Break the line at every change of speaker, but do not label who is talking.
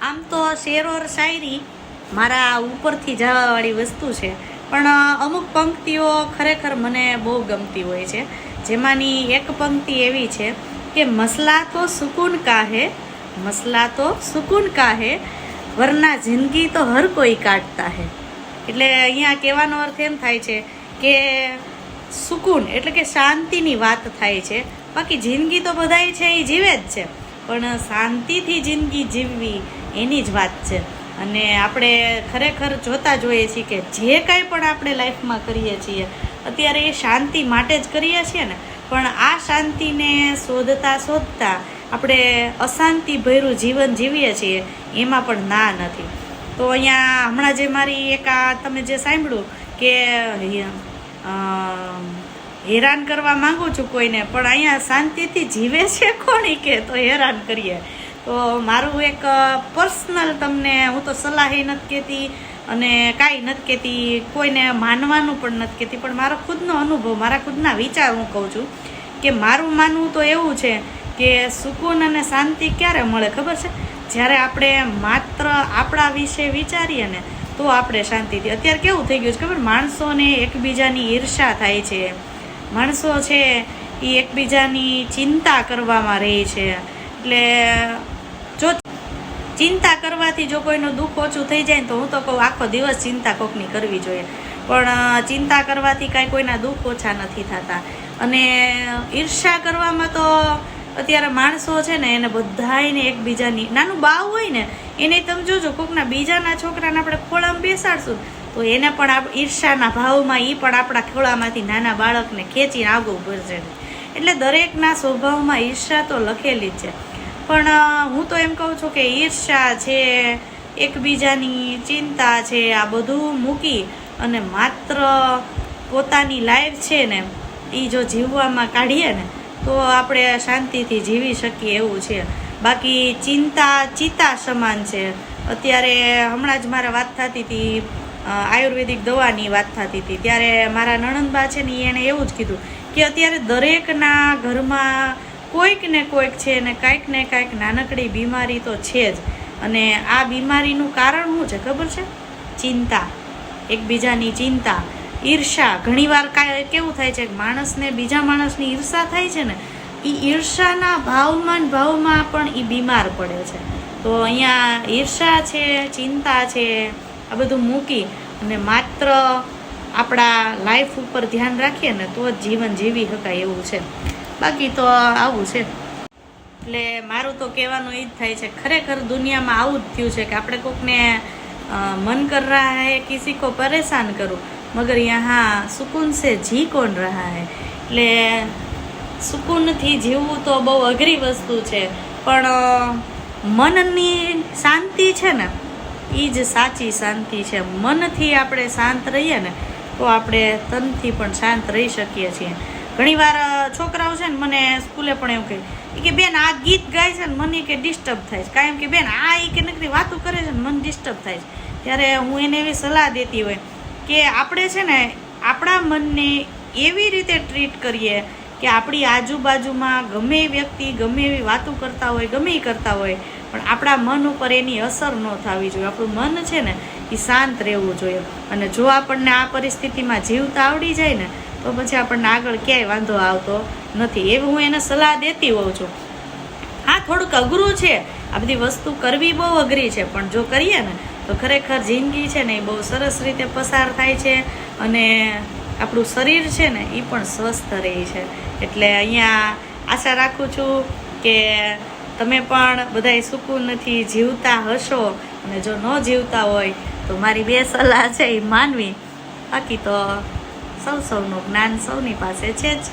આમ તો શેર ઓર શાયરી મારા ઉપરથી જવાવાળી વસ્તુ છે, પણ અમુક પંક્તિઓ ખરેખર મને બહુ ગમતી હોય છે. જેમાંની એક પંક્તિ એવી છે કે મસલા તો સુકૂન કા હે, મસલા તો સુકૂન કા હે, વરના જિંદગી તો હર કોઈ કાટતા હે. એટલે અહીંયા કહેવાનો અર્થ એમ થાય છે કે સુકૂન એટલે કે શાંતિની વાત થાય છે. બાકી જિંદગી તો બધાય છે એ જીવે જ છે, પણ શાંતિથી જિંદગી જીવવી એની જ વાત છે. અને આપણે ખરેખર જોતા જોઈએ છીએ કે જે કાંઈ પણ આપણે લાઈફમાં કરીએ છીએ અત્યારે એ શાંતિ માટે જ કરીએ છીએ ને, પણ આ શાંતિને શોધતા શોધતા આપણે અશાંતિભર્યું જીવન જીવીએ છીએ એમાં પણ ના નથી. તો અહીંયા હમણાં જે મારી એક આ તમે જે સાંભળ્યું કે હેરાન કરવા માંગુ છું કોઈને, પણ અહીંયા શાંતિથી જીવે છે કોની કે તો હેરાન કરીએ. તો મારું એક પર્સનલ તમને હું તો સલાહ એ નથી કહેતી અને કાંઈ નથી કહેતી, કોઈને માનવાનું પણ નથી કહેતી, પણ મારો ખુદનો અનુભવ, મારા ખુદના વિચાર હું કહું છું કે મારું માનવું તો એવું છે કે સુકૂન અને શાંતિ ક્યારે મળે ખબર છે? જ્યારે આપણે માત્ર આપણા વિશે વિચારીએ ને તો આપણે શાંતિથી. અત્યારે કેવું થઈ ગયું છે ખબર, માણસોને એકબીજાની ઈર્ષા થાય છે, માણસો છે એ એકબીજાની ચિંતા કરવામાં રહે છે. એટલે જો ચિંતા કરવાથી જો કોઈનું દુઃખ ઓછું થઈ જાય ને તો હું તો કહું આખો દિવસ ચિંતા કોકની કરવી જોઈએ, પણ ચિંતા કરવાથી કાંઈ કોઈના દુઃખ ઓછા નથી થતા. અને ઈર્ષા કરવામાં તો અત્યારે માણસો છે ને એને બધાને એકબીજાની, નાનું બાવ હોય ને એને તમે જોજો કોકના બીજાના છોકરાને આપણે ખોળામાં બેસાડશું તો એને પણ ઈર્ષાના ભાવમાં એ પણ આપણા ખોળામાંથી નાના બાળકને ખેંચીને આગળ ભરશે. એટલે દરેકના સ્વભાવમાં ઈર્ષા તો લખેલી જ છે. પણ હું તો એમ કહું છું કે ઈર્ષા છે, એકબીજાની ચિંતા છે, આ બધું મૂકી અને માત્ર પોતાની લાઈફ છે ને એ જો જીવવામાં કાઢીએ ને તો આપણે શાંતિથી જીવી શકીએ એવું છે. બાકી ચિંતા ચિતા સમાન છે. અત્યારે હમણાં જ મારે વાત થતી હતી, આયુર્વેદિક દવાની વાત થતી હતી, ત્યારે મારા નણંદબા છે ને એણે એવું જ કીધું કે અત્યારે દરેકના ઘરમાં કોઈક ને કોઈક છે ને કાંઈક નાનકડી બીમારી તો છે જ. અને આ બીમારીનું કારણ શું છે ખબર છે? ચિંતા, એકબીજાની ચિંતા, ઈર્ષા. ઘણીવાર કેવું થાય છે કે માણસને બીજા માણસની ઈર્ષા થાય છે ને, એ ઈર્ષાના ભાવમાં પણ એ બીમાર પડે છે. તો અહીંયા ઈર્ષા છે, ચિંતા છે, આ બધું મૂકી અને માત્ર આપણા લાઈફ ઉપર ધ્યાન રાખીએ ને તો જ જીવન જીવી શકાય એવું છે. બાકી તો આવું છે. એટલે મારું તો કહેવાનું એ જ થાય છે, ખરેખર દુનિયામાં આવું જ થયું છે કે આપણે કોકને મન કર રહા હૈ કિસી કો પરેશાન કરું મગર યહાં સુકૂન સે જી કોણ રહા હૈ. એટલે સુકૂનથી જીવવું તો બહુ અઘરી વસ્તુ છે, પણ મનની શાંતિ છે ને એ જ સાચી શાંતિ છે. મનથી આપણે શાંત રહીએ ને તો આપણે તનથી પણ શાંત રહી શકીએ છીએ. ઘણીવાર છોકરાઓ છે ને મને સ્કૂલે પણ એવું કહે કે બેન આ ગીત ગાય છે ને મને કે ડિસ્ટર્બ થાય છે, કાયમ કે બેન આ એ કે નકરી વાતો કરે છે ને મને ડિસ્ટર્બ થાય છે. ત્યારે હું એને એવી સલાહ દેતી હોય કે આપણે છે ને આપણા મનને એવી રીતે ટ્રીટ કરીએ કે આપણી આજુબાજુમાં ગમે એ વ્યક્તિ ગમે એવી વાતો કરતા હોય, ગમે એ કરતા હોય, પણ આપણા મન ઉપર એની અસર ન થવી જોઈએ. આપણું મન છે ને એ શાંત રહેવું જોઈએ. અને જો આપણને આ પરિસ્થિતિમાં જીવતા આવડી જાય ને તો પછી આપણને આગળ ક્યાંય વાંધો આવતો નથી. એવી હું એને સલાહ દેતી હોઉં છું. હા, થોડુંક અઘરું છે, આ બધી વસ્તુ કરવી બહુ અઘરી છે, પણ જો કરીએ ને તો ખરેખર જિંદગી છે ને એ બહુ સરસ રીતે પસાર થાય છે અને આપણું શરીર છે ને એ પણ સ્વસ્થ રહે છે. એટલે અહીંયા આશા રાખું છું કે તમે પણ બધાય સુકૂનથી જીવતા હશો, અને જો ન જીવતા હોય તો મારી બે સલાહ છે એ માનવી. બાકી તો સૌનું જ્ઞાન સૌની પાસે છે જ.